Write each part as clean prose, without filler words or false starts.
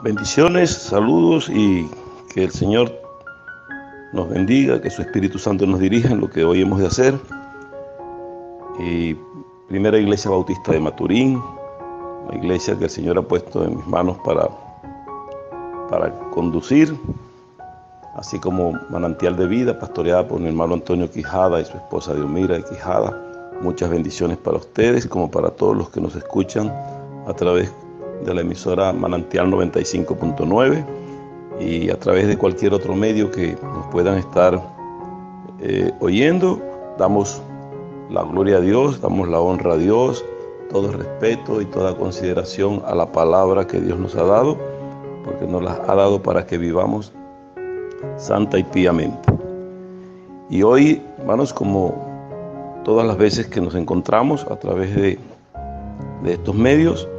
Bendiciones, saludos y que el Señor nos bendiga, que su Espíritu Santo nos dirija en lo que hoy hemos de hacer. Y Primera Iglesia Bautista de Maturín, la iglesia que el Señor ha puesto en mis manos para conducir, así como Manantial de Vida, pastoreada por mi hermano Antonio Quijada y su esposa Diomira Quijada. Muchas bendiciones para ustedes, como para todos los que nos escuchan a través de la emisora Manantial 95.9 y a través de cualquier otro medio que nos puedan estar oyendo. Damos la gloria a Dios, damos la honra a Dios, todo respeto y toda consideración a la palabra que Dios nos ha dado, porque nos la ha dado para que vivamos santa y piamente. Y hoy, hermanos, como todas las veces que nos encontramos a través de estos medios,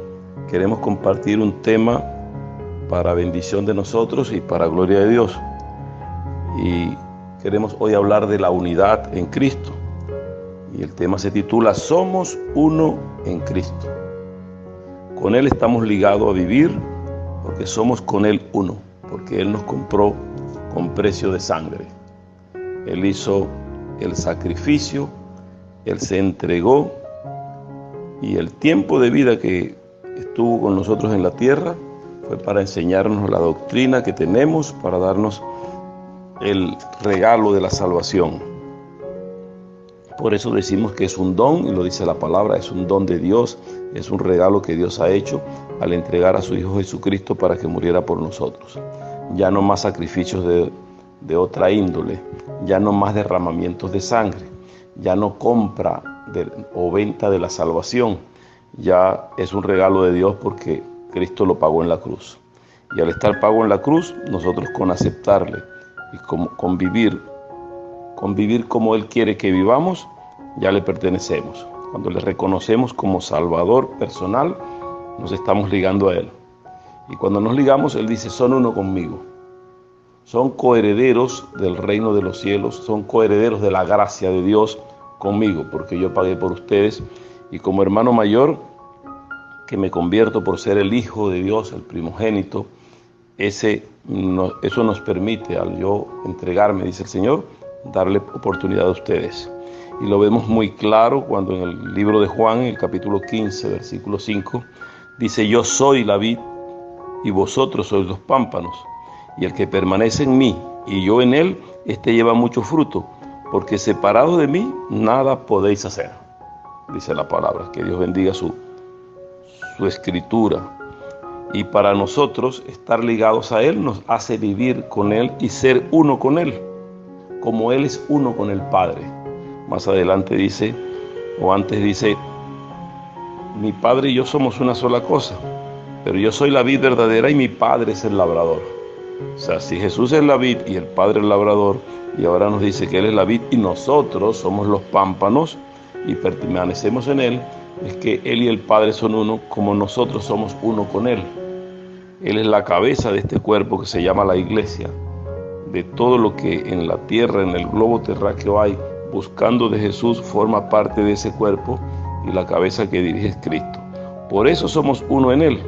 queremos compartir un tema para bendición de nosotros y para gloria de Dios. Y queremos hoy hablar de la unidad en Cristo. Y el tema se titula Somos uno en Cristo. Con Él estamos ligados a vivir porque somos con Él uno, porque Él nos compró con precio de sangre. Él hizo el sacrificio, Él se entregó, y el tiempo de vida que estuvo con nosotros en la tierra fue para enseñarnos la doctrina que tenemos, para darnos el regalo de la salvación. Por eso decimos que es un don, y lo dice la palabra, es un don de Dios, es un regalo que Dios ha hecho al entregar a su Hijo Jesucristo para que muriera por nosotros. Ya no más sacrificios de otra índole, ya no más derramamientos de sangre, ya no compra o venta de la salvación. Ya es un regalo de Dios porque Cristo lo pagó en la cruz. Y al estar pago en la cruz, nosotros con aceptarle y convivir como Él quiere que vivamos, ya le pertenecemos. Cuando le reconocemos como Salvador personal, nos estamos ligando a Él. Y cuando nos ligamos, Él dice, son uno conmigo. Son coherederos del reino de los cielos, son coherederos de la gracia de Dios conmigo, porque yo pagué por ustedes. Y como hermano mayor, que me convierto por ser el Hijo de Dios, el primogénito, eso nos permite, al yo entregarme, dice el Señor, darle oportunidad a ustedes. Y lo vemos muy claro cuando en el libro de Juan, en el capítulo 15, versículo 5, dice, yo soy la vid y vosotros sois los pámpanos, y el que permanece en mí y yo en él, éste lleva mucho fruto, porque separado de mí nada podéis hacer. Dice la palabra. Que Dios bendiga su escritura. Y para nosotros estar ligados a Él nos hace vivir con Él y ser uno con Él, como Él es uno con el Padre. Más adelante dice, o antes dice, mi Padre y yo somos una sola cosa, pero yo soy la vid verdadera y mi Padre es el labrador. O sea, si Jesús es la vid y el Padre el labrador, y ahora nos dice que Él es la vid y nosotros somos los pámpanos y permanecemos en Él, es que Él y el Padre son uno, como nosotros somos uno con Él. Él es la cabeza de este cuerpo que se llama la iglesia. De todo lo que en la tierra, en el globo terráqueo hay, buscando de Jesús, forma parte de ese cuerpo, y la cabeza que dirige es Cristo. Por eso somos uno en Él,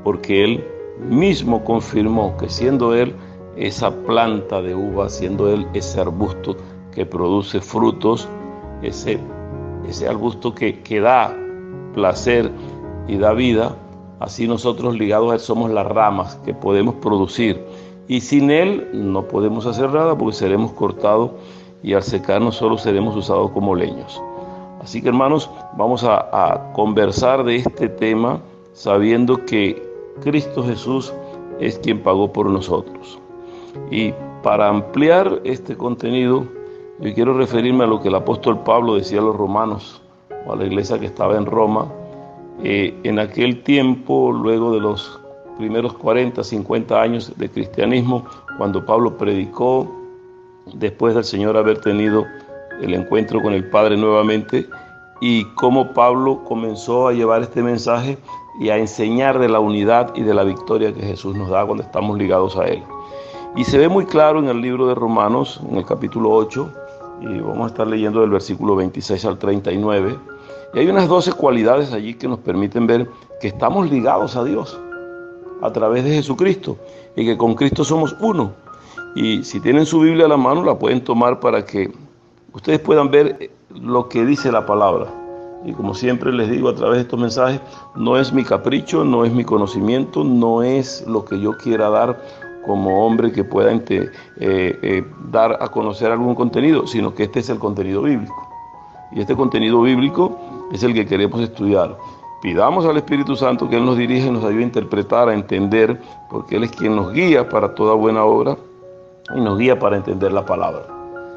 porque Él mismo confirmó que siendo Él esa planta de uva, siendo Él ese arbusto que produce frutos, ese arbusto que da placer y da vida, así nosotros ligados a Él somos las ramas que podemos producir. Y sin Él no podemos hacer nada porque seremos cortados y al secarnos solo seremos usados como leños. Así que, hermanos, vamos a conversar de este tema sabiendo que Cristo Jesús es quien pagó por nosotros. Y para ampliar este contenido, yo quiero referirme a lo que el apóstol Pablo decía a los romanos, o a la iglesia que estaba en Roma, en aquel tiempo, luego de los primeros 40, 50 años de cristianismo, cuando Pablo predicó, después del Señor haber tenido el encuentro con el Padre nuevamente, y cómo Pablo comenzó a llevar este mensaje y a enseñar de la unidad y de la victoria que Jesús nos da cuando estamos ligados a Él. Y se ve muy claro en el libro de Romanos, en el capítulo 8, y vamos a estar leyendo del versículo 26 al 39, y hay unas 12 cualidades allí que nos permiten ver que estamos ligados a Dios. a través de Jesucristo y que con Cristo somos uno. Y si tienen su Biblia a la mano, la pueden tomar para que ustedes puedan ver lo que dice la palabra. Y como siempre les digo a través de estos mensajes, no es mi capricho, no es mi conocimiento, no es lo que yo quiera dar como hombre que pueda dar a conocer algún contenido, sino que este es el contenido bíblico. Y este contenido bíblico es el que queremos estudiar. Pidamos al Espíritu Santo que Él nos dirija y nos ayude a interpretar, a entender, porque Él es quien nos guía para toda buena obra y nos guía para entender la palabra.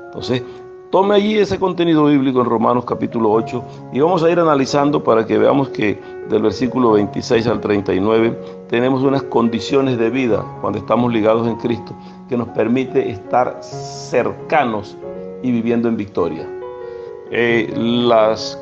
Entonces, tome allí ese contenido bíblico en Romanos capítulo 8 y vamos a ir analizando para que veamos que del versículo 26 al 39 tenemos unas condiciones de vida cuando estamos ligados en Cristo que nos permite estar cercanos y viviendo en victoria. Las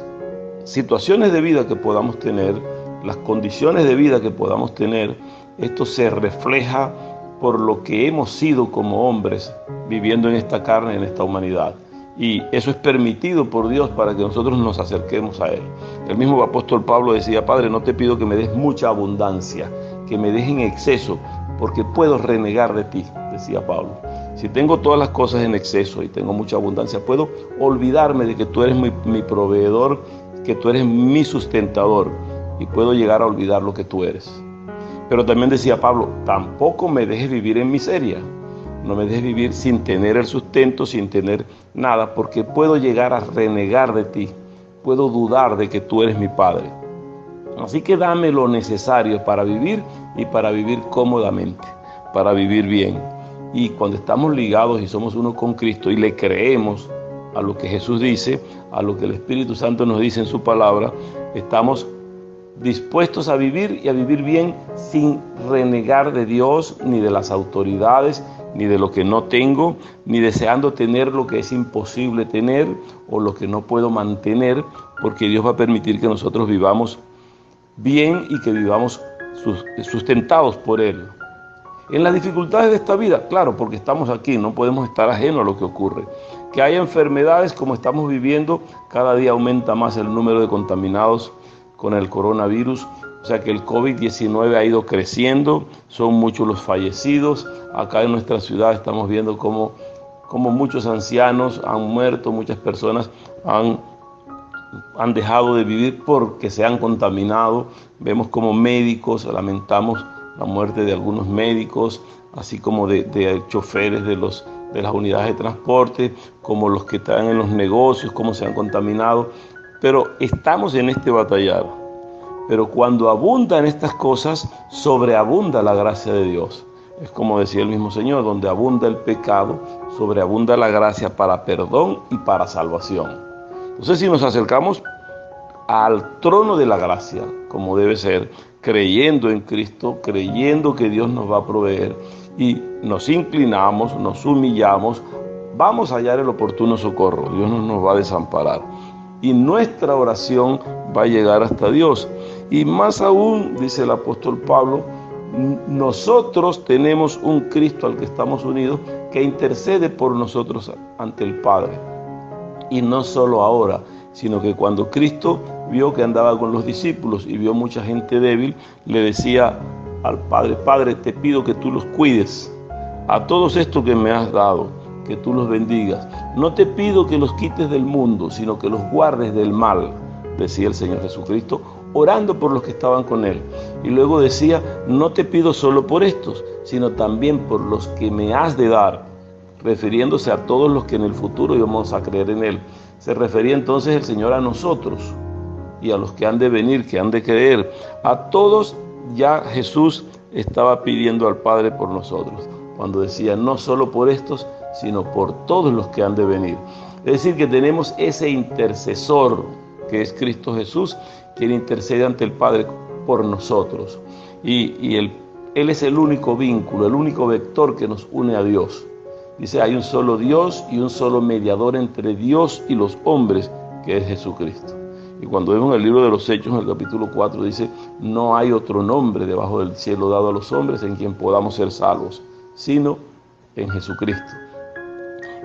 situaciones de vida que podamos tener, las condiciones de vida que podamos tener, esto se refleja por lo que hemos sido como hombres viviendo en esta carne, en esta humanidad. Y eso es permitido por Dios para que nosotros nos acerquemos a Él. El mismo apóstol Pablo decía: Padre, no te pido que me des mucha abundancia, que me des en exceso, porque puedo renegar de ti, decía Pablo. Si tengo todas las cosas en exceso y tengo mucha abundancia, puedo olvidarme de que tú eres mi proveedor, que tú eres mi sustentador, y puedo llegar a olvidar lo que tú eres. Pero también decía Pablo: tampoco me dejes vivir en miseria. No me dejes vivir sin tener el sustento, sin tener nada, porque puedo llegar a renegar de ti. Puedo dudar de que tú eres mi Padre. Así que dame lo necesario para vivir y para vivir cómodamente, para vivir bien. Y cuando estamos ligados y somos uno con Cristo y le creemos a lo que Jesús dice, a lo que el Espíritu Santo nos dice en su palabra, estamos dispuestos a vivir y a vivir bien sin renegar de Dios, ni de las autoridades, ni de lo que no tengo, ni deseando tener lo que es imposible tener o lo que no puedo mantener, porque Dios va a permitir que nosotros vivamos bien y que vivamos sustentados por Él. En las dificultades de esta vida, claro, porque estamos aquí, no podemos estar ajenos a lo que ocurre. Que haya enfermedades como estamos viviendo, cada día aumenta más el número de contaminados con el coronavirus. O sea que el COVID-19 ha ido creciendo, son muchos los fallecidos. Acá en nuestra ciudad estamos viendo cómo muchos ancianos han muerto, muchas personas han dejado de vivir porque se han contaminado. Vemos como médicos, lamentamos la muerte de algunos médicos, así como de choferes de las unidades de transporte, como los que están en los negocios, cómo se han contaminado. Pero estamos en este batallar. Pero cuando abundan estas cosas, sobreabunda la gracia de Dios. Es como decía el mismo Señor: donde abunda el pecado, sobreabunda la gracia para perdón y para salvación. Entonces, si nos acercamos al trono de la gracia, como debe ser, creyendo en Cristo, creyendo que Dios nos va a proveer, y nos inclinamos, nos humillamos, vamos a hallar el oportuno socorro. Dios no nos va a desamparar. Y nuestra oración va a llegar hasta Dios. Y más aún, dice el apóstol Pablo, nosotros tenemos un Cristo al que estamos unidos, que intercede por nosotros ante el Padre. Y no solo ahora, sino que cuando Cristo vio que andaba con los discípulos y vio mucha gente débil, le decía al Padre: Padre, te pido que tú los cuides, a todos estos que me has dado, que tú los bendigas. No te pido que los quites del mundo, sino que los guardes del mal, decía el Señor Jesucristo, orando por los que estaban con Él. Y luego decía: no te pido solo por estos, sino también por los que me has de dar, refiriéndose a todos los que en el futuro íbamos a creer en Él. Se refería entonces el Señor a nosotros y a los que han de venir, que han de creer. A todos ya Jesús estaba pidiendo al Padre por nosotros, cuando decía: no solo por estos, sino por todos los que han de venir. Es decir, que tenemos ese intercesor que es Cristo Jesús, quien intercede ante el Padre por nosotros. Y Él es el único vínculo, el único vector que nos une a Dios. Dice: hay un solo Dios y un solo mediador entre Dios y los hombres, que es Jesucristo. Y cuando vemos en el libro de los Hechos, en el capítulo 4, dice: no hay otro nombre debajo del cielo dado a los hombres en quien podamos ser salvos, sino en Jesucristo.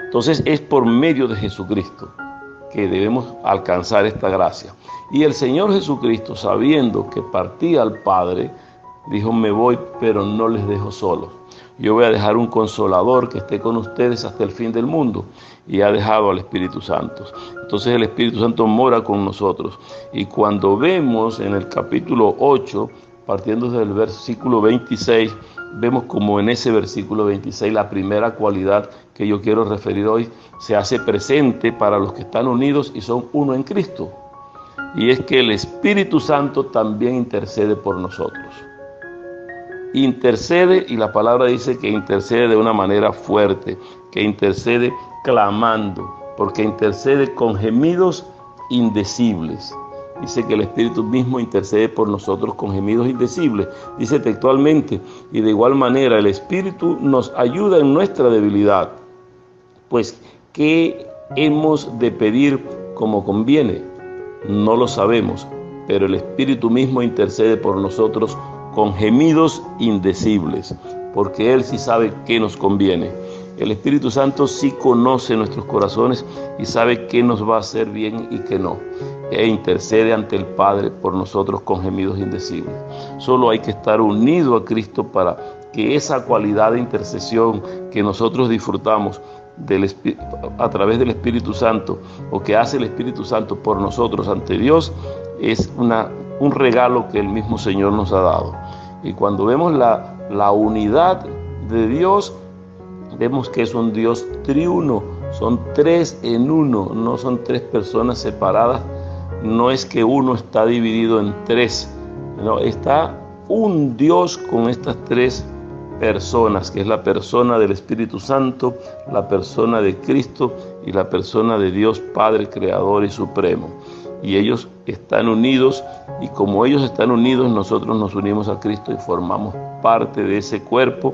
Entonces es por medio de Jesucristo que debemos alcanzar esta gracia. Y el Señor Jesucristo, sabiendo que partía al Padre, Dijo: me voy, pero no les dejo solos. Yo voy a dejar un consolador que esté con ustedes hasta el fin del mundo. Y ha dejado al Espíritu Santo. Entonces el Espíritu Santo mora con nosotros. Y cuando vemos en el capítulo 8, partiendo del versículo 26, vemos como en ese versículo 26 la primera cualidad que yo quiero referir hoy se hace presente para los que están unidos y son uno en Cristo. Y es que el Espíritu Santo también intercede por nosotros. Intercede, y la palabra dice que intercede de una manera fuerte, que intercede clamando, porque intercede con gemidos indecibles. Dice que el Espíritu mismo intercede por nosotros con gemidos indecibles, dice textualmente, y de igual manera el Espíritu nos ayuda en nuestra debilidad. Pues, ¿qué hemos de pedir como conviene? No lo sabemos, pero el Espíritu mismo intercede por nosotros con gemidos indecibles, porque Él sí sabe qué nos conviene. El Espíritu Santo sí conoce nuestros corazones y sabe qué nos va a hacer bien y qué no. E intercede ante el Padre por nosotros con gemidos indecibles. Solo hay que estar unido a Cristo para que esa cualidad de intercesión que nosotros disfrutamos a través del Espíritu Santo, o que hace el Espíritu Santo por nosotros ante Dios, es un regalo que el mismo Señor nos ha dado. Y cuando vemos la unidad de Dios, vemos que es un Dios triuno, son tres en uno, no son tres personas separadas, no es que uno está dividido en tres, no, está un Dios con estas tres personas, que es la persona del Espíritu Santo, la persona de Cristo y la persona de Dios Padre, Creador y Supremo. Y ellos están unidos, y como ellos están unidos, nosotros nos unimos a Cristo y formamos parte de ese cuerpo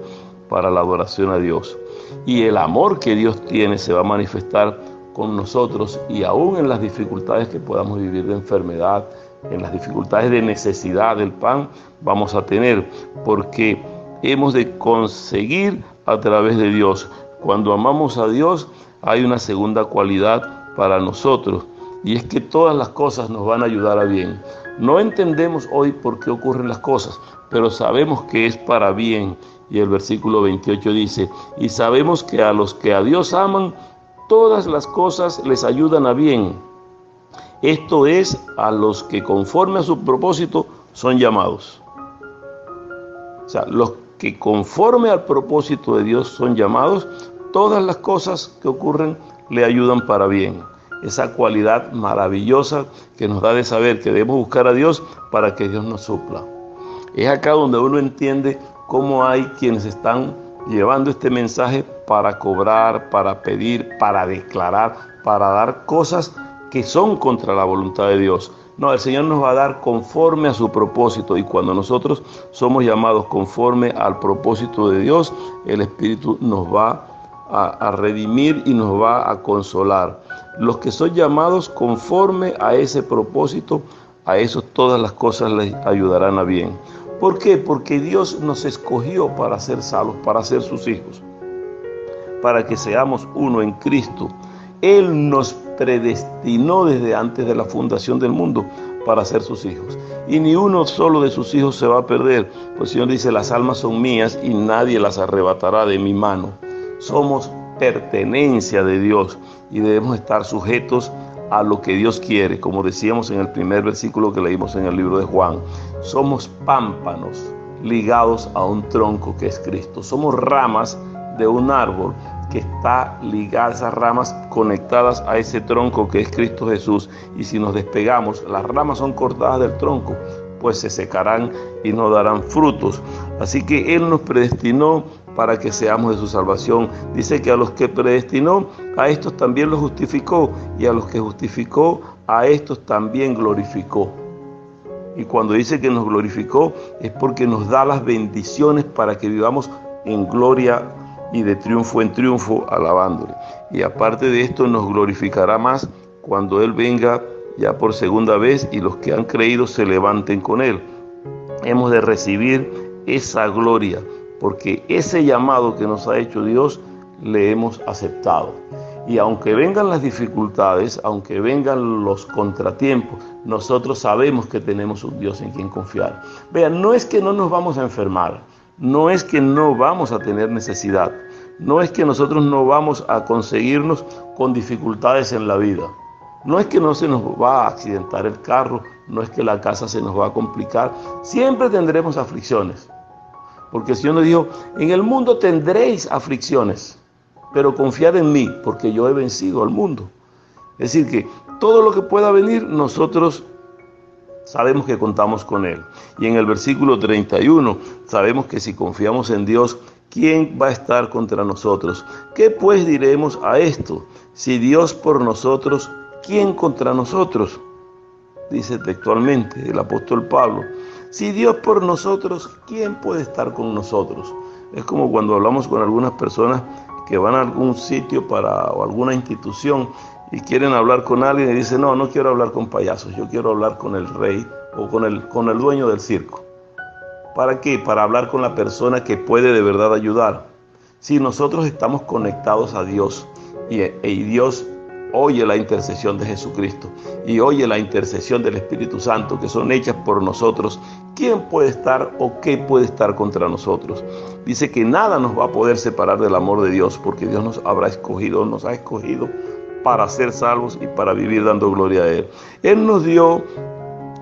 para la adoración a Dios. Y el amor que Dios tiene se va a manifestar con nosotros, y aún en las dificultades que podamos vivir de enfermedad, en las dificultades de necesidad del pan, vamos a tener, porque hemos de conseguir a través de Dios. Cuando amamos a Dios, hay una segunda cualidad para nosotros, y es que todas las cosas nos van a ayudar a bien. No entendemos hoy por qué ocurren las cosas, pero sabemos que es para bien. Y el versículo 28 dice: y sabemos que a los que a Dios aman, todas las cosas les ayudan a bien. Esto es, a los que conforme a su propósito son llamados. O sea, los que conforme al propósito de Dios son llamados, todas las cosas que ocurren le ayudan para bien. Esa cualidad maravillosa que nos da de saber que debemos buscar a Dios para que Dios nos supla. Es acá donde uno entiende cómo hay quienes están llevando este mensaje para cobrar, para pedir, para declarar, para dar cosas que son contra la voluntad de Dios. No, el Señor nos va a dar conforme a su propósito, y cuando nosotros somos llamados conforme al propósito de Dios, el Espíritu nos va a redimir y nos va a consolar. Los que son llamados conforme a ese propósito, a esos todas las cosas les ayudarán a bien. ¿Por qué? Porque Dios nos escogió para ser salvos, para ser sus hijos, para que seamos uno en Cristo. Él nos predestinó desde antes de la fundación del mundo para ser sus hijos. Y ni uno solo de sus hijos se va a perder, pues el Señor dice: las almas son mías y nadie las arrebatará de mi mano. Somos pertenencia de Dios y debemos estar sujetos a lo que Dios quiere, como decíamos en el primer versículo que leímos en el libro de Juan. Somos pámpanos ligados a un tronco que es Cristo. Somos ramas de un árbol que está ligada, esas ramas conectadas a ese tronco que es Cristo Jesús. Y si nos despegamos, las ramas son cortadas del tronco, pues se secarán y no darán frutos. Así que Él nos predestinó para que seamos de su salvación. Dice que a los que predestinó, a estos también los justificó, y a los que justificó, a estos también glorificó. Y cuando dice que nos glorificó, es porque nos da las bendiciones para que vivamos en gloria y de triunfo en triunfo, alabándole. Y aparte de esto, nos glorificará más cuando Él venga ya por segunda vez y los que han creído se levanten con Él. Hemos de recibir esa gloria, porque ese llamado que nos ha hecho Dios le hemos aceptado. Y aunque vengan las dificultades, aunque vengan los contratiempos, nosotros sabemos que tenemos un Dios en quien confiar. Vean, no es que no nos vamos a enfermar, no es que no vamos a tener necesidad, no es que nosotros no vamos a conseguirnos con dificultades en la vida, no es que no se nos va a accidentar el carro, no es que la casa se nos va a complicar, siempre tendremos aflicciones. Porque el Señor nos dijo, en el mundo tendréis aflicciones, pero confiad en mí, porque yo he vencido al mundo. Es decir, que todo lo que pueda venir, nosotros sabemos que contamos con Él. Y en el versículo 31, sabemos que si confiamos en Dios, ¿quién va a estar contra nosotros? ¿Qué pues diremos a esto? Si Dios por nosotros, ¿quién contra nosotros? Dice textualmente el apóstol Pablo. Si Dios por nosotros, ¿quién puede estar con nosotros? Es como cuando hablamos con algunas personas que van a algún sitio o alguna institución y quieren hablar con alguien y dicen, no quiero hablar con payasos, yo quiero hablar con el rey o con el dueño del circo. ¿Para qué? Para hablar con la persona que puede de verdad ayudar. Si nosotros estamos conectados a Dios y Dios oye la intercesión de Jesucristo y oye la intercesión del Espíritu Santo, que son hechas por nosotros, ¿quién puede estar o qué puede estar contra nosotros? Dice que nada nos va a poder separar del amor de Dios, porque Dios nos ha escogido para ser salvos y para vivir dando gloria a Él. Él nos dio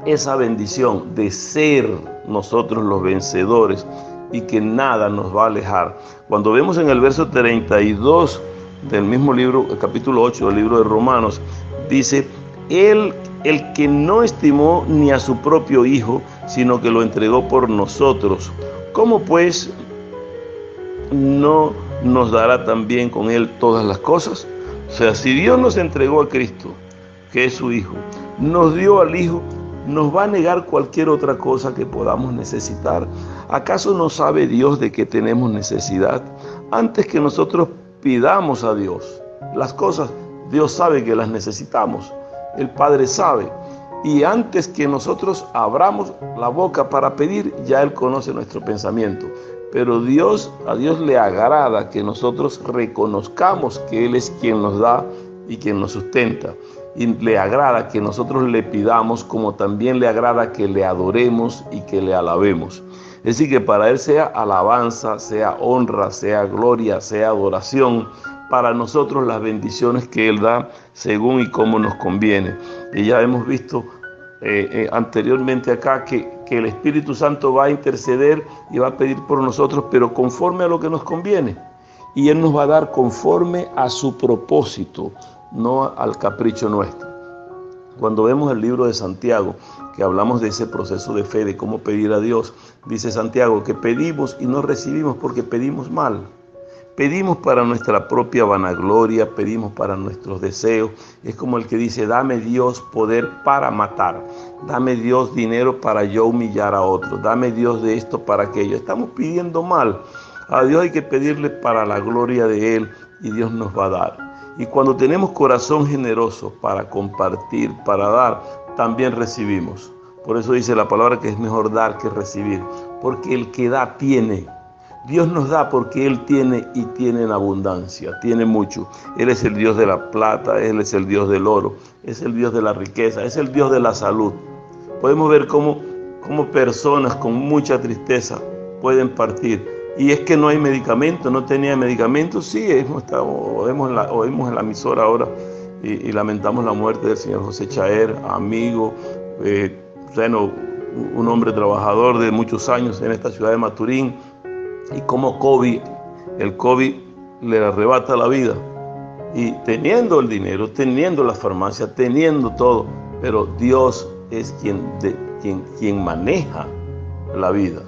esa bendición de ser nosotros los vencedores y que nada nos va a alejar. Cuando vemos en el verso 32 del mismo libro, el capítulo 8 del libro de Romanos, dice, el que no estimó ni a su propio Hijo, sino que lo entregó por nosotros, ¿cómo pues no nos dará también con Él todas las cosas? O sea, si Dios nos entregó a Cristo, que es su Hijo, nos dio al Hijo, ¿nos va a negar cualquier otra cosa que podamos necesitar? ¿Acaso no sabe Dios de qué tenemos necesidad? Antes que nosotros pidamos a Dios las cosas, Dios sabe que las necesitamos, el Padre sabe, y antes que nosotros abramos la boca para pedir, ya Él conoce nuestro pensamiento. Pero a Dios le agrada que nosotros reconozcamos que Él es quien nos da y quien nos sustenta, y le agrada que nosotros le pidamos, como también le agrada que le adoremos y que le alabemos. Es decir, que para Él sea alabanza, sea honra, sea gloria, sea adoración, para nosotros las bendiciones que Él da según y como nos conviene. Y ya hemos visto anteriormente acá que el Espíritu Santo va a interceder y va a pedir por nosotros, pero conforme a lo que nos conviene. Y Él nos va a dar conforme a su propósito, no al capricho nuestro. Cuando vemos el libro de Santiago, que hablamos de ese proceso de fe, de cómo pedir a Dios, dice Santiago que pedimos y no recibimos porque pedimos mal. Pedimos para nuestra propia vanagloria, pedimos para nuestros deseos. Es como el que dice, dame Dios poder para matar, dame Dios dinero para yo humillar a otro, dame Dios de esto para aquello. Estamos pidiendo mal. A Dios hay que pedirle para la gloria de Él y Dios nos va a dar. Y cuando tenemos corazón generoso para compartir, para dar, también recibimos. Por eso dice la palabra que es mejor dar que recibir, porque el que da tiene. Dios nos da porque Él tiene y tiene en abundancia, tiene mucho. Él es el Dios de la plata, Él es el Dios del oro, es el Dios de la riqueza, es el Dios de la salud. Podemos ver cómo personas con mucha tristeza pueden partir. Y es que no hay medicamento, no tenía medicamentos. Sí, oímos en la emisora ahora y lamentamos la muerte del señor José Chaer, amigo, un hombre trabajador de muchos años en esta ciudad de Maturín. Y como el COVID le arrebata la vida. Y teniendo el dinero, teniendo la farmacia, teniendo todo, pero Dios es quien maneja la vida.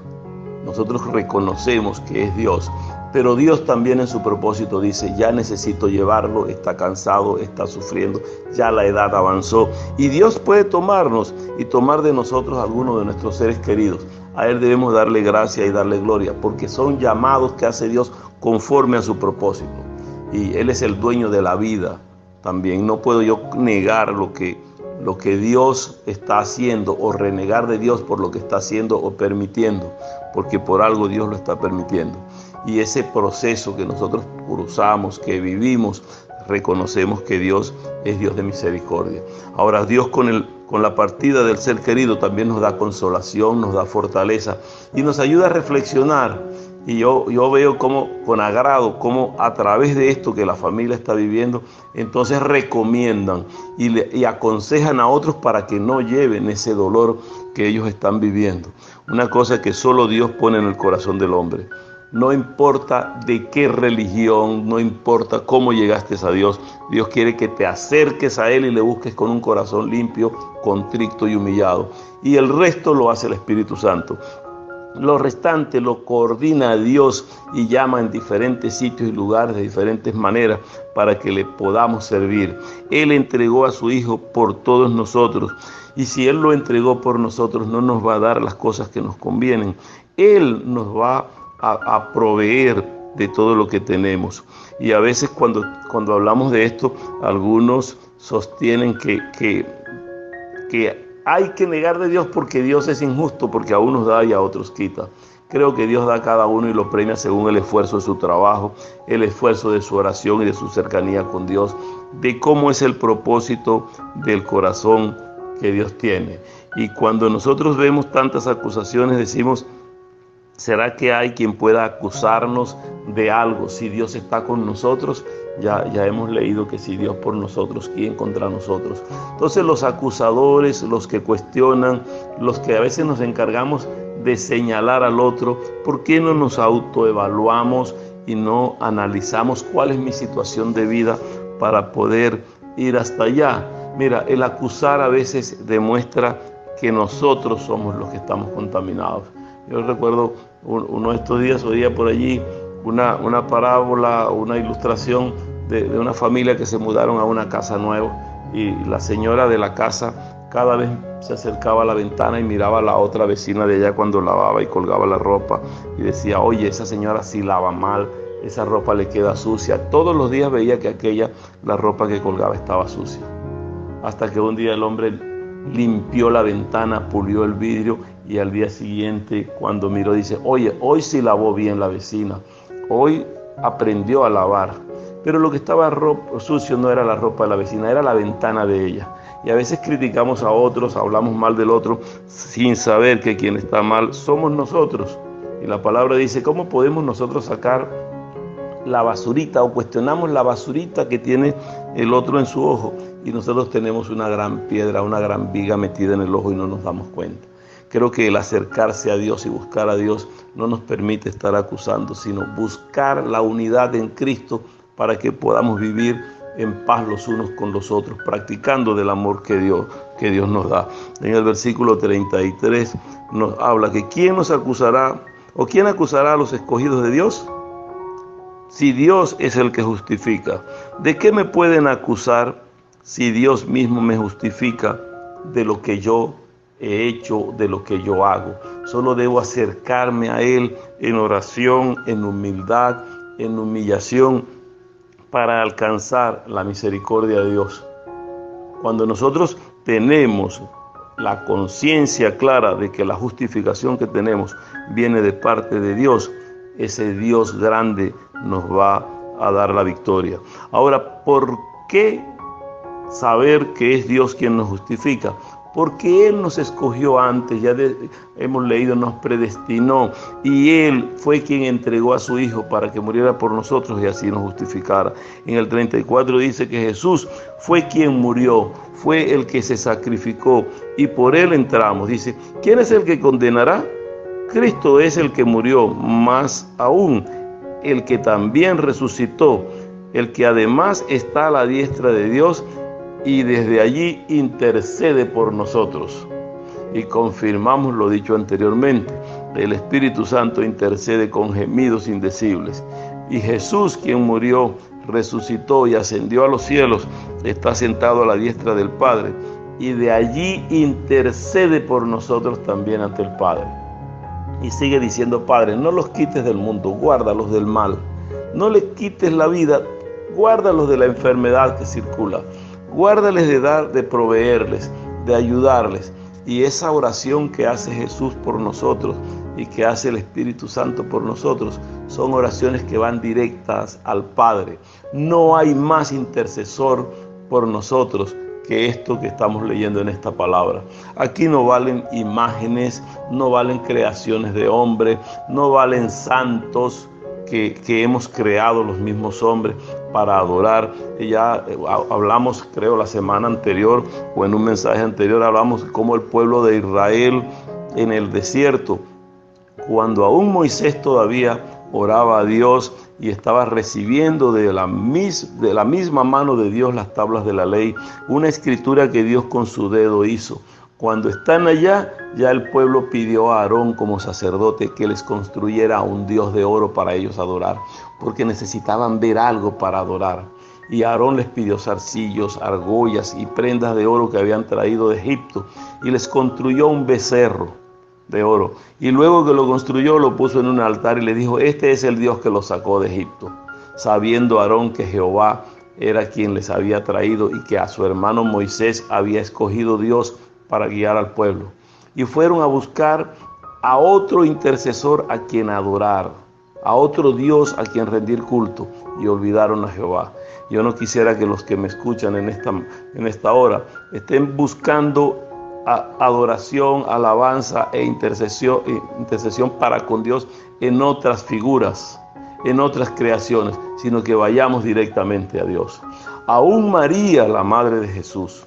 Nosotros reconocemos que es Dios, pero Dios también en su propósito dice, ya necesito llevarlo, está cansado, está sufriendo, ya la edad avanzó. Y Dios puede tomarnos y tomar de nosotros a algunos de nuestros seres queridos. A Él debemos darle gracia y darle gloria, porque son llamados que hace Dios conforme a su propósito. Y Él es el dueño de la vida también. No puedo yo negar lo que Dios está haciendo o renegar de Dios por lo que está haciendo o permitiendo, porque por algo Dios lo está permitiendo. Y ese proceso que nosotros cruzamos, que vivimos, reconocemos que Dios es Dios de misericordia. Ahora, Dios con la partida del ser querido también nos da consolación, nos da fortaleza y nos ayuda a reflexionar. Y yo veo como con agrado, como a través de esto que la familia está viviendo, entonces recomiendan y aconsejan a otros para que no lleven ese dolor que ellos están viviendo. Una cosa que solo Dios pone en el corazón del hombre. No importa de qué religión, no importa cómo llegaste a Dios, Dios quiere que te acerques a Él y le busques con un corazón limpio, contrito y humillado. Y el resto lo hace el Espíritu Santo. Lo restante lo coordina Dios y llama en diferentes sitios y lugares de diferentes maneras para que le podamos servir. Él entregó a su Hijo por todos nosotros. Y si Él lo entregó por nosotros, no nos va a dar las cosas que nos convienen. Él nos va a proveer de todo lo que tenemos. Y a veces cuando hablamos de esto, algunos sostienen que hay que negar de Dios porque Dios es injusto, porque a unos da y a otros quita. Creo que Dios da a cada uno y lo premia según el esfuerzo de su trabajo, el esfuerzo de su oración y de su cercanía con Dios, de cómo es el propósito del corazón que Dios tiene. Y cuando nosotros vemos tantas acusaciones, decimos, ¿será que hay quien pueda acusarnos de algo? Si Dios está con nosotros, ya hemos leído que si Dios por nosotros, ¿quién contra nosotros? Entonces los acusadores, los que cuestionan, los que a veces nos encargamos de señalar al otro, ¿por qué no nos autoevaluamos y no analizamos cuál es mi situación de vida para poder ir hasta allá? Mira, el acusar a veces demuestra que nosotros somos los que estamos contaminados. Yo recuerdo uno de estos días, oía por allí una parábola, una ilustración de una familia que se mudaron a una casa nueva y la señora de la casa cada vez se acercaba a la ventana y miraba a la otra vecina de ella cuando lavaba y colgaba la ropa y decía, oye, esa señora sí lava mal, esa ropa le queda sucia. Todos los días veía que la ropa que colgaba estaba sucia. Hasta que un día el hombre limpió la ventana, pulió el vidrio y al día siguiente cuando miró dice, oye, hoy sí lavó bien la vecina, hoy aprendió a lavar. Pero lo que estaba sucio no era la ropa de la vecina, era la ventana de ella. Y a veces criticamos a otros, hablamos mal del otro sin saber que quien está mal somos nosotros. Y la palabra dice, ¿cómo podemos nosotros sacar la basurita o cuestionamos la basurita que tiene el otro en su ojo? Y nosotros tenemos una gran piedra, una gran viga metida en el ojo y no nos damos cuenta. Creo que el acercarse a Dios y buscar a Dios no nos permite estar acusando, sino buscar la unidad en Cristo para que podamos vivir en paz los unos con los otros, practicando del amor que Dios nos da. En el versículo 33 nos habla que ¿quién nos acusará o quién acusará a los escogidos de Dios? Si Dios es el que justifica, ¿de qué me pueden acusar si Dios mismo me justifica de lo que yo he hecho, de lo que yo hago? Solo debo acercarme a Él en oración, en humildad, en humillación, para alcanzar la misericordia de Dios. Cuando nosotros tenemos la conciencia clara de que la justificación que tenemos viene de parte de Dios, ese Dios grande nos va a dar la victoria. Ahora, ¿por qué saber que es Dios quien nos justifica? Porque Él nos escogió antes, hemos leído, nos predestinó y Él fue quien entregó a su Hijo para que muriera por nosotros y así nos justificara. En el 34 dice que Jesús fue quien murió, fue el que se sacrificó y por Él entramos. Dice, ¿quién es el que condenará? Cristo es el que murió, más aún el que también resucitó, el que además está a la diestra de Dios y desde allí intercede por nosotros. Y confirmamos lo dicho anteriormente, el Espíritu Santo intercede con gemidos indecibles. Y Jesús, quien murió, resucitó y ascendió a los cielos, está sentado a la diestra del Padre y de allí intercede por nosotros también ante el Padre. Y sigue diciendo, Padre, no los quites del mundo, guárdalos del mal. No les quites la vida, guárdalos de la enfermedad que circula. Guárdales de proveerles, de ayudarles. Y esa oración que hace Jesús por nosotros y que hace el Espíritu Santo por nosotros son oraciones que van directas al Padre. No hay más intercesor por nosotros que esto que estamos leyendo en esta palabra. Aquí no valen imágenes, no valen creaciones de hombre, no valen santos que hemos creado los mismos hombres para adorar. Ya hablamos, creo, la semana anterior o en un mensaje anterior, hablamos de cómo el pueblo de Israel en el desierto, cuando aún Moisés todavía oraba a Dios y estaba recibiendo de la misma mano de Dios las tablas de la ley, una escritura que Dios con su dedo hizo. Cuando están allá, ya el pueblo pidió a Aarón como sacerdote que les construyera un dios de oro para ellos adorar, porque necesitaban ver algo para adorar. Y Aarón les pidió zarcillos, argollas y prendas de oro que habían traído de Egipto, y les construyó un becerro de oro. Y luego que lo construyó, lo puso en un altar y le dijo: este es el Dios que los sacó de Egipto, sabiendo Aarón que Jehová era quien les había traído y que a su hermano Moisés había escogido Dios para guiar al pueblo. Y fueron a buscar a otro intercesor a quien adorar, a otro Dios a quien rendir culto, y olvidaron a Jehová. Yo no quisiera que los que me escuchan en esta hora estén buscando adoración, alabanza e intercesión para con Dios en otras figuras, en otras creaciones, sino que vayamos directamente a Dios. Aún María, la madre de Jesús,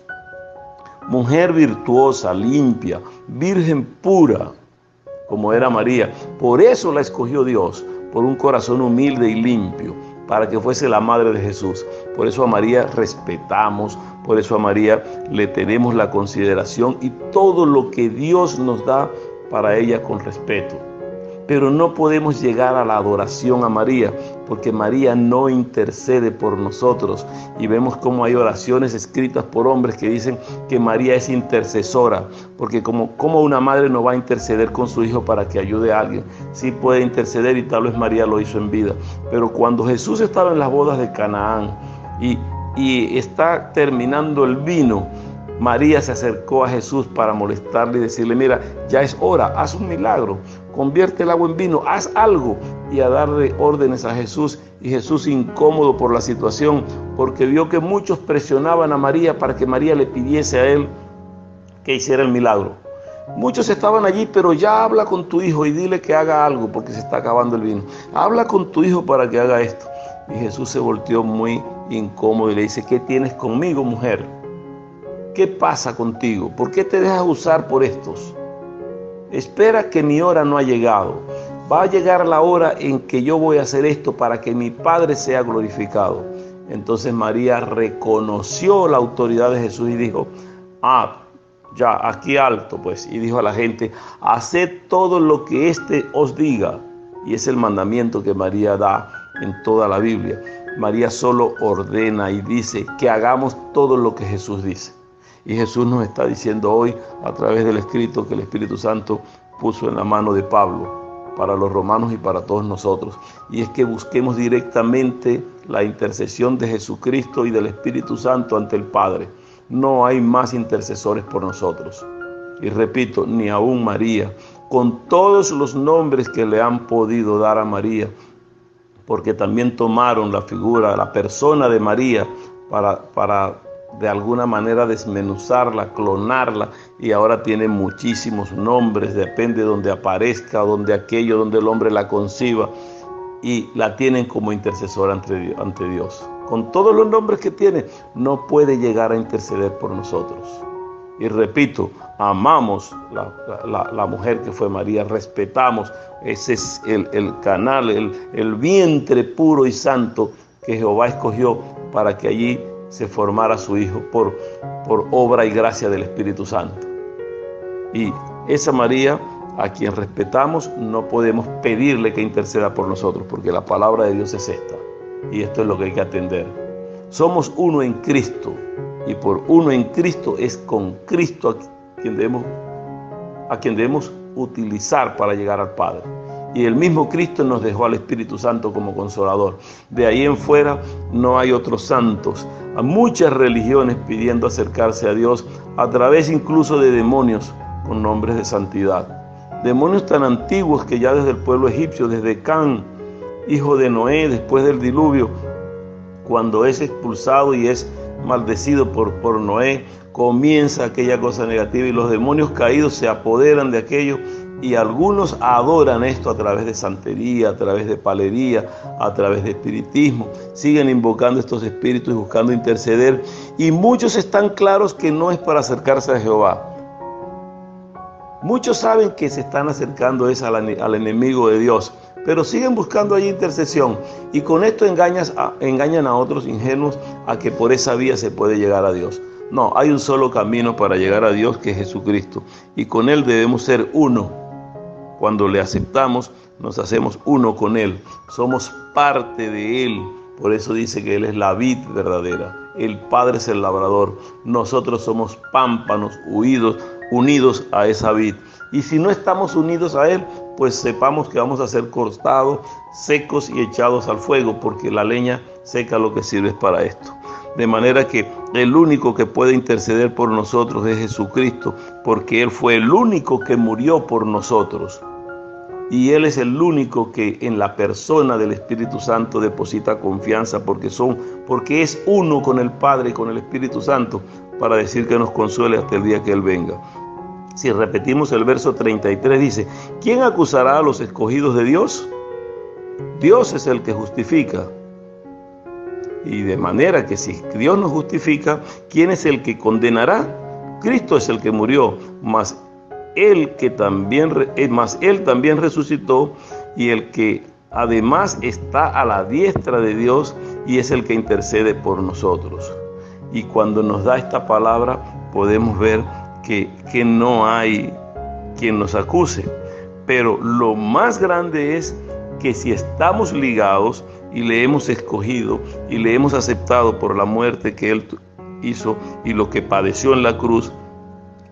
mujer virtuosa, limpia, virgen pura, como era María, por eso la escogió Dios, por un corazón humilde y limpio, para que fuese la madre de Jesús. Por eso a María respetamos, por eso a María le tenemos la consideración y todo lo que Dios nos da para ella con respeto. Pero no podemos llegar a la adoración a María, porque María no intercede por nosotros. Y vemos cómo hay oraciones escritas por hombres que dicen que María es intercesora, porque como una madre no va a interceder con su hijo para que ayude a alguien. Sí puede interceder, y tal vez María lo hizo en vida. Pero cuando Jesús estaba en las bodas de Canaán y está terminando el vino, María se acercó a Jesús para molestarle y decirle: mira, ya es hora, haz un milagro, convierte el agua en vino, haz algo. Y a darle órdenes a Jesús, y Jesús, incómodo por la situación, porque vio que muchos presionaban a María para que María le pidiese a él que hiciera el milagro. Muchos estaban allí: pero ya habla con tu hijo y dile que haga algo porque se está acabando el vino. Habla con tu hijo para que haga esto. Y Jesús se volteó muy incómodo y le dice: ¿qué tienes conmigo, mujer? ¿Qué pasa contigo? ¿Por qué te dejas usar por estos? Espera, que mi hora no ha llegado. Va a llegar la hora en que yo voy a hacer esto para que mi Padre sea glorificado. Entonces María reconoció la autoridad de Jesús y dijo: ya, aquí alto pues. Y dijo a la gente: haced todo lo que éste os diga. Y es el mandamiento que María da en toda la Biblia. María solo ordena y dice que hagamos todo lo que Jesús dice. Y Jesús nos está diciendo hoy, a través del escrito que el Espíritu Santo puso en la mano de Pablo, para los romanos y para todos nosotros. Y es que busquemos directamente la intercesión de Jesucristo y del Espíritu Santo ante el Padre. No hay más intercesores por nosotros. Y repito, ni aún María, con todos los nombres que le han podido dar a María, porque también tomaron la figura, la persona de María para de alguna manera desmenuzarla, clonarla, y ahora tiene muchísimos nombres, depende de donde aparezca, donde el hombre la conciba, y la tienen como intercesora ante Dios. Con todos los nombres que tiene, no puede llegar a interceder por nosotros. Y repito, amamos la mujer que fue María, respetamos, ese es el canal, el vientre puro y santo que Jehová escogió para que allí se formara su Hijo por obra y gracia del Espíritu Santo. Y esa María, a quien respetamos, no podemos pedirle que interceda por nosotros, porque la palabra de Dios es esta. Y esto es lo que hay que atender. Somos uno en Cristo, y por uno en Cristo es con Cristo a quien debemos utilizar para llegar al Padre. Y el mismo Cristo nos dejó al Espíritu Santo como consolador. De ahí en fuera no hay otros santos. Hay muchas religiones pidiendo acercarse a Dios a través incluso de demonios, con nombres de santidad. Demonios tan antiguos que ya desde el pueblo egipcio, desde Can, hijo de Noé, después del diluvio, cuando es expulsado y es maldecido por Noé, comienza aquella cosa negativa y los demonios caídos se apoderan de aquello y algunos adoran esto a través de santería, a través de palería, a través de espiritismo, siguen invocando estos espíritus y buscando interceder y muchos están claros que no es para acercarse a Jehová. Muchos saben que se están acercando al enemigo de Dios, pero siguen buscando allí intercesión y con esto engañan a otros ingenuos a que por esa vía se puede llegar a Dios. No, hay un solo camino para llegar a Dios, que es Jesucristo, y con Él debemos ser uno. Cuando le aceptamos, nos hacemos uno con Él, somos parte de Él. Por eso dice que Él es la vid verdadera, el Padre es el labrador, nosotros somos pámpanos unidos a esa vid. Y si no estamos unidos a Él, pues sepamos que vamos a ser cortados, secos y echados al fuego, porque la leña seca lo que sirve es para esto. De manera que el único que puede interceder por nosotros es Jesucristo, porque Él fue el único que murió por nosotros. Y Él es el único que en la persona del Espíritu Santo deposita confianza, porque es uno con el Padre y con el Espíritu Santo, para decir que nos consuele hasta el día que Él venga. Si repetimos el verso 33 dice, ¿quién acusará a los escogidos de Dios? Dios es el que justifica. Y de manera que si Dios nos justifica, ¿quién es el que condenará? Cristo es el que murió, mas Él también resucitó, y el que además está a la diestra de Dios y es el que intercede por nosotros. Y cuando nos da esta palabra podemos ver que no hay quien nos acuse. Pero lo más grande es que si estamos ligados y le hemos escogido y le hemos aceptado por la muerte que Él hizo y lo que padeció en la cruz,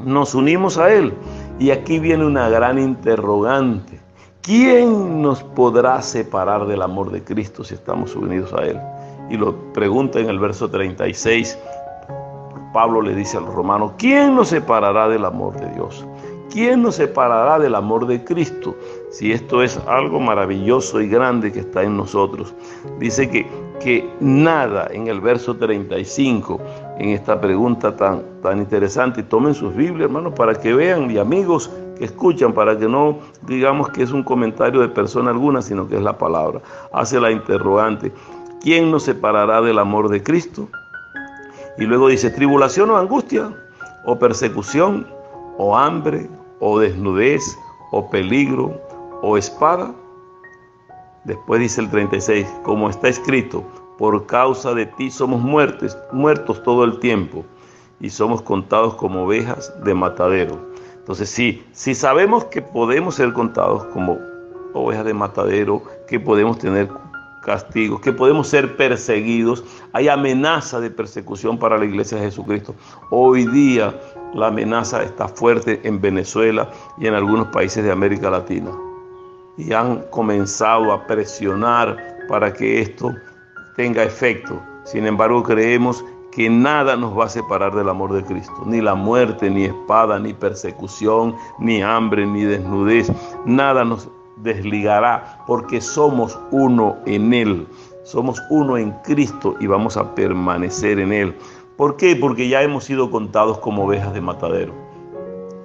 nos unimos a Él. Y aquí viene una gran interrogante. ¿Quién nos podrá separar del amor de Cristo si estamos unidos a Él? Y lo pregunta en el verso 36. Pablo le dice al romano, ¿quién nos separará del amor de Dios? ¿Quién nos separará del amor de Cristo? Si esto es algo maravilloso y grande que está en nosotros. Dice que nada, en el verso 35, en esta pregunta tan interesante. Y tomen sus Biblias, hermanos, para que vean, y amigos que escuchan, para que no digamos que es un comentario de persona alguna, sino que es la palabra. Hace la interrogante, ¿quién nos separará del amor de Cristo? Y luego dice, tribulación o angustia, o persecución, o hambre, o desnudez, o peligro, o espada. Después dice el 36, como está escrito, por causa de ti somos muertos todo el tiempo, y somos contados como ovejas de matadero. Entonces si sabemos que podemos ser contados como ovejas de matadero, que podemos tener castigos, que podemos ser perseguidos, hay amenaza de persecución para la iglesia de Jesucristo. Hoy día la amenaza está fuerte en Venezuela y en algunos países de América Latina. Y han comenzado a presionar para que esto tenga efecto. Sin embargo, creemos que nada nos va a separar del amor de Cristo. Ni la muerte, ni espada, ni persecución, ni hambre, ni desnudez. Nada nos desligará, porque somos uno en Él. Somos uno en Cristo y vamos a permanecer en Él. ¿Por qué? Porque ya hemos sido contados como ovejas de matadero.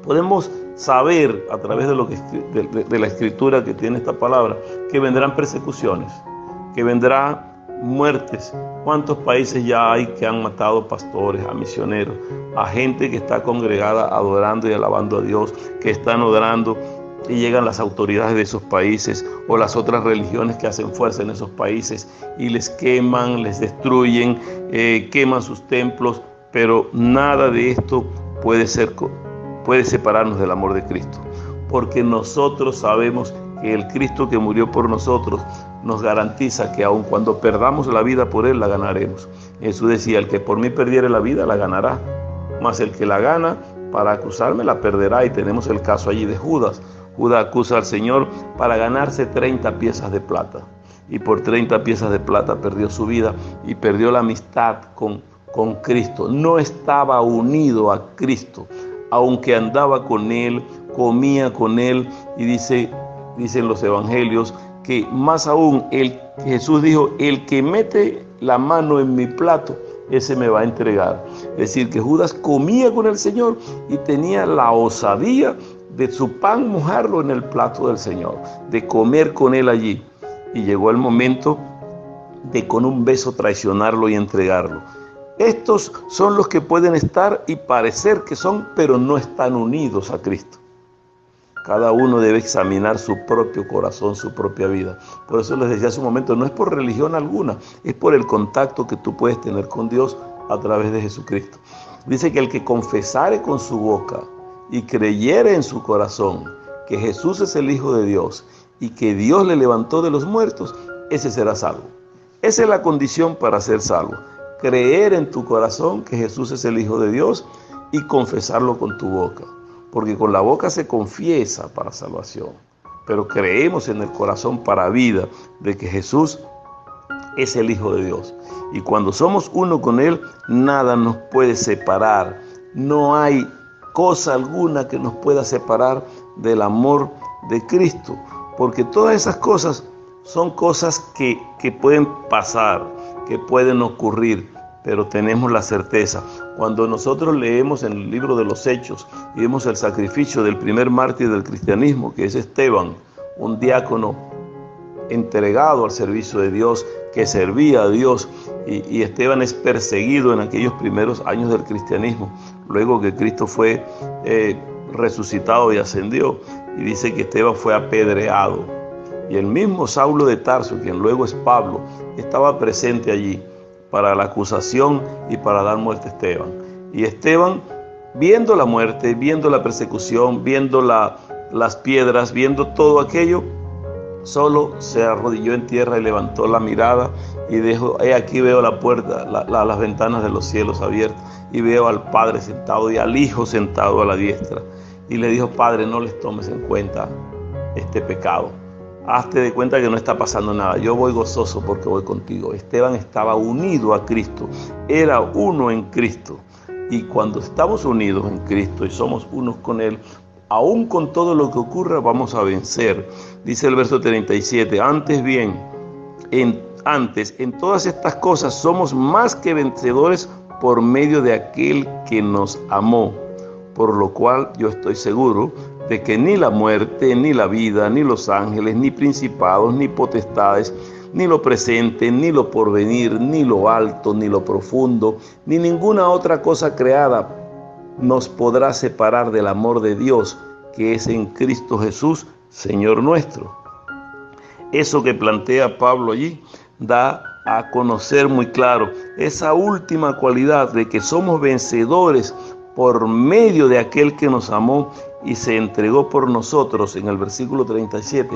Podemos saber a través de la escritura que tiene esta palabra que vendrán persecuciones, que vendrán muertes. ¿Cuántos países ya hay que han matado pastores, a misioneros, a gente que está congregada adorando y alabando a Dios, que están orando y llegan las autoridades de esos países o las otras religiones que hacen fuerza en esos países y les queman, les destruyen, queman sus templos, pero nada de esto puede separarnos del amor de Cristo, porque nosotros sabemos que el Cristo que murió por nosotros nos garantiza que aun cuando perdamos la vida por Él, la ganaremos. Jesús decía, el que por mí perdiere la vida, la ganará, mas el que la gana, para acusarme, la perderá. Y tenemos el caso allí de Judas. Judas acusa al Señor para ganarse 30 piezas de plata. Y por 30 piezas de plata perdió su vida y perdió la amistad con Cristo. No estaba unido a Cristo. aunque andaba con él, comía con él, y dicen los evangelios que más aún Jesús dijo, el que mete la mano en mi plato, ese me va a entregar. Es decir, que Judas comía con el Señor y tenía la osadía de su pan mojarlo en el plato del Señor, de comer con él allí. Y llegó el momento de con un beso traicionarlo y entregarlo. Estos son los que pueden estar y parecer que son, pero no están unidos a Cristo. Cada uno debe examinar su propio corazón, su propia vida. Por eso les decía hace un momento, no es por religión alguna, es por el contacto que tú puedes tener con Dios a través de Jesucristo. Dice que el que confesare con su boca y creyere en su corazón que Jesús es el Hijo de Dios y que Dios le levantó de los muertos, ese será salvo. Esa es la condición para ser salvo. Creer en tu corazón que Jesús es el Hijo de Dios y confesarlo con tu boca. Porque con la boca se confiesa para salvación, pero creemos en el corazón para vida de que Jesús es el Hijo de Dios. Y cuando somos uno con Él, nada nos puede separar. No hay cosa alguna que nos pueda separar del amor de Cristo, porque todas esas cosas son cosas que pueden pasar, que pueden ocurrir, pero tenemos la certeza. Cuando nosotros leemos en el libro de los Hechos y vemos el sacrificio del primer mártir del cristianismo, que es Esteban, un diácono entregado al servicio de Dios, que servía a Dios, y Esteban es perseguido en aquellos primeros años del cristianismo, luego que Cristo fue resucitado y ascendió, y dice que Esteban fue apedreado, y el mismo Saulo de Tarso, quien luego es Pablo, estaba presente allí para la acusación y para dar muerte a Esteban. Y Esteban, viendo la muerte, viendo la persecución, viendo las piedras, viendo todo aquello, solo se arrodilló en tierra y levantó la mirada y dijo, aquí veo la puerta, las ventanas de los cielos abiertas, y veo al Padre sentado y al Hijo sentado a la diestra. Y le dijo, Padre, no les tomes en cuenta este pecado. Hazte de cuenta que no está pasando nada. Yo voy gozoso porque voy contigo. Esteban estaba unido a Cristo. Era uno en Cristo. Y cuando estamos unidos en Cristo y somos unos con Él, aún con todo lo que ocurra, vamos a vencer. Dice el verso 37, antes bien, en todas estas cosas somos más que vencedores por medio de aquel que nos amó. Por lo cual yo estoy seguro de que ni la muerte, ni la vida, ni los ángeles, ni principados, ni potestades, ni lo presente, ni lo porvenir, ni lo alto, ni lo profundo, ni ninguna otra cosa creada nos podrá separar del amor de Dios que es en Cristo Jesús, Señor nuestro. Eso que plantea Pablo allí da a conocer muy claro esa última cualidad de que somos vencedores por medio de aquel que nos amó y se entregó por nosotros. En el versículo 37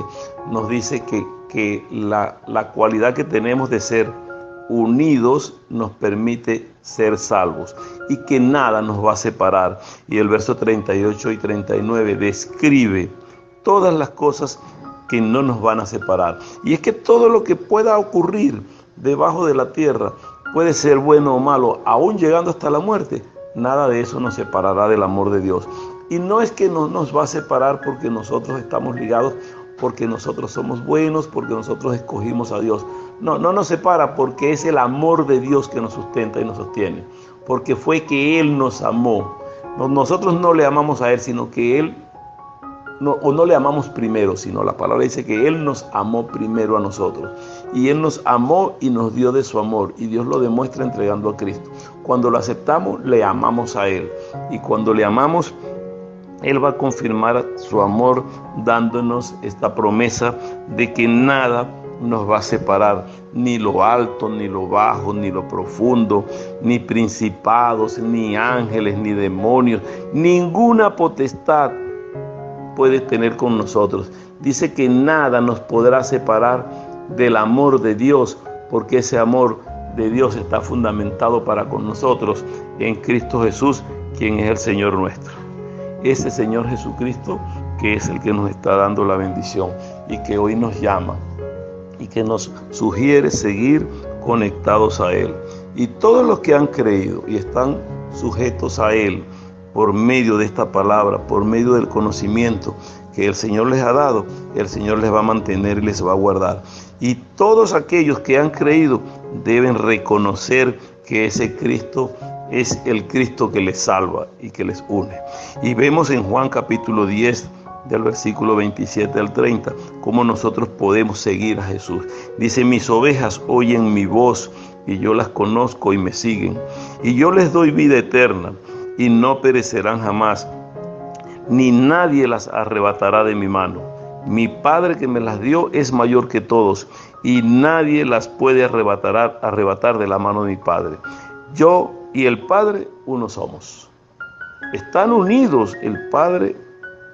nos dice que la cualidad que tenemos de ser unidos nos permite ser salvos y que nada nos va a separar. Y el verso 38 y 39 describe todas las cosas que no nos van a separar. Y es que todo lo que pueda ocurrir debajo de la tierra, puede ser bueno o malo, aún llegando hasta la muerte, nada de eso nos separará del amor de Dios. Y no es que no nos va a separar porque nosotros estamos ligados, porque nosotros somos buenos, porque nosotros escogimos a Dios. No nos separa porque es el amor de Dios que nos sustenta y nos sostiene. Porque fue que Él nos amó. Nosotros no le amamos a Él, sino que Él, no le amamos primero, sino la palabra dice que Él nos amó primero a nosotros. Y Él nos amó y nos dio de su amor. Y Dios lo demuestra entregando a Cristo. Cuando lo aceptamos, le amamos a Él. Y cuando le amamos, Él va a confirmar su amor dándonos esta promesa de que nada nos va a separar, ni lo alto, ni lo bajo, ni lo profundo, ni principados, ni ángeles, ni demonios, ninguna potestad puede tener con nosotros. Dice que nada nos podrá separar del amor de Dios, porque ese amor de Dios está fundamentado para con nosotros en Cristo Jesús, quien es el Señor nuestro. Ese Señor Jesucristo que es el que nos está dando la bendición y que hoy nos llama y que nos sugiere seguir conectados a Él. Y todos los que han creído y están sujetos a Él por medio de esta palabra, por medio del conocimiento que el Señor les ha dado, el Señor les va a mantener y les va a guardar. Y todos aquellos que han creído deben reconocer que ese Cristo es el Cristo que les salva y que les une. Y vemos en Juan capítulo 10, del versículo 27 al 30, cómo nosotros podemos seguir a Jesús. Dice: mis ovejas oyen mi voz, y yo las conozco y me siguen. Y yo les doy vida eterna, y no perecerán jamás, ni nadie las arrebatará de mi mano. Mi Padre que me las dio es mayor que todos, y nadie las puede arrebatar de la mano de mi Padre. Yo y el Padre uno somos. Están unidos el Padre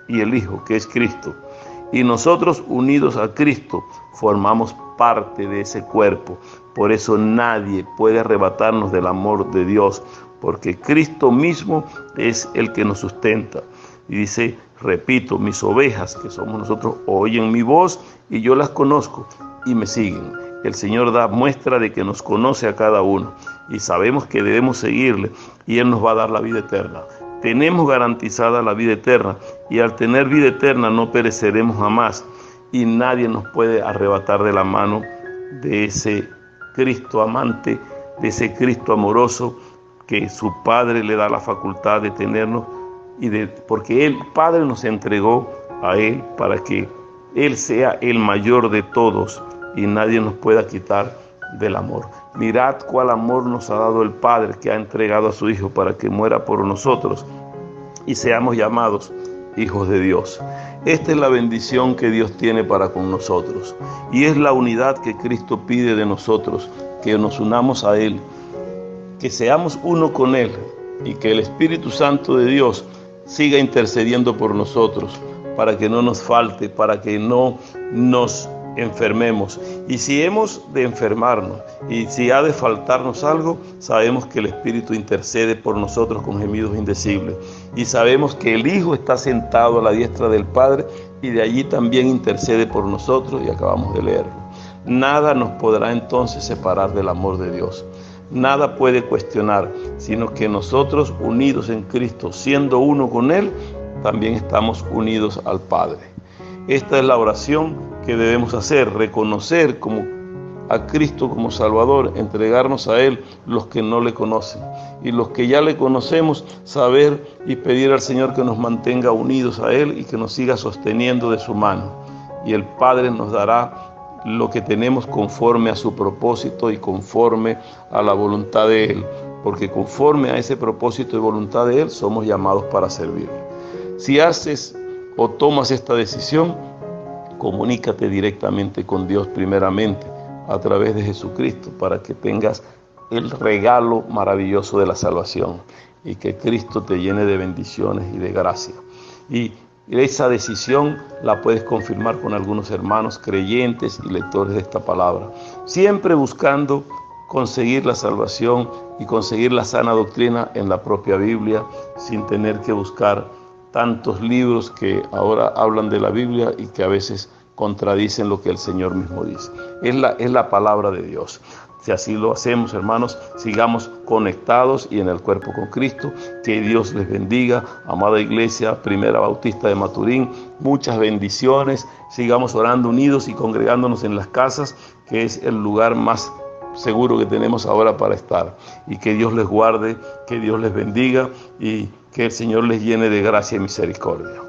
y el Hijo, que es Cristo. Y nosotros, unidos a Cristo, formamos parte de ese cuerpo. Por eso nadie puede arrebatarnos del amor de Dios, porque Cristo mismo es el que nos sustenta. Y dice, repito, mis ovejas, que somos nosotros, oyen mi voz y yo las conozco y me siguen. El Señor da muestra de que nos conoce a cada uno y sabemos que debemos seguirle y Él nos va a dar la vida eterna. Tenemos garantizada la vida eterna y al tener vida eterna no pereceremos jamás y nadie nos puede arrebatar de la mano de ese Cristo amante, de ese Cristo amoroso que su Padre le da la facultad de tenernos porque el Padre nos entregó a Él para que Él sea el mayor de todos y nadie nos pueda quitar del amor. Mirad cuál amor nos ha dado el Padre, que ha entregado a su Hijo para que muera por nosotros y seamos llamados hijos de Dios. Esta es la bendición que Dios tiene para con nosotros y es la unidad que Cristo pide de nosotros, que nos unamos a Él, que seamos uno con Él y que el Espíritu Santo de Dios siga intercediendo por nosotros para que no nos falte, para que no nos enfermemos. Y si hemos de enfermarnos y si ha de faltarnos algo, sabemos que el Espíritu intercede por nosotros con gemidos indecibles. Y sabemos que el Hijo está sentado a la diestra del Padre y de allí también intercede por nosotros y acabamos de leerlo. Nada nos podrá entonces separar del amor de Dios. Nada puede cuestionar, sino que nosotros, unidos en Cristo, siendo uno con Él, también estamos unidos al Padre. Esta es la oración que debemos hacer, reconocer a Cristo como Salvador, entregarnos a Él los que no le conocen. Y los que ya le conocemos, saber y pedir al Señor que nos mantenga unidos a Él y que nos siga sosteniendo de su mano. Y el Padre nos dará lo que tenemos conforme a su propósito y conforme a la voluntad de Él, porque conforme a ese propósito y voluntad de Él somos llamados para servirle. Si haces o tomas esta decisión, comunícate directamente con Dios primeramente a través de Jesucristo para que tengas el regalo maravilloso de la salvación y que Cristo te llene de bendiciones y de gracia. Y esa decisión la puedes confirmar con algunos hermanos creyentes y lectores de esta palabra, siempre buscando conseguir la salvación y conseguir la sana doctrina en la propia Biblia, sin tener que buscar tantos libros que ahora hablan de la Biblia y que a veces contradicen lo que el Señor mismo dice. Es la palabra de Dios. Si así lo hacemos, hermanos, sigamos conectados y en el cuerpo con Cristo. Que Dios les bendiga. Amada Iglesia Primera Bautista de Maturín, muchas bendiciones. Sigamos orando unidos y congregándonos en las casas, que es el lugar más seguro que tenemos ahora para estar. Y que Dios les guarde, que Dios les bendiga y que el Señor les llene de gracia y misericordia.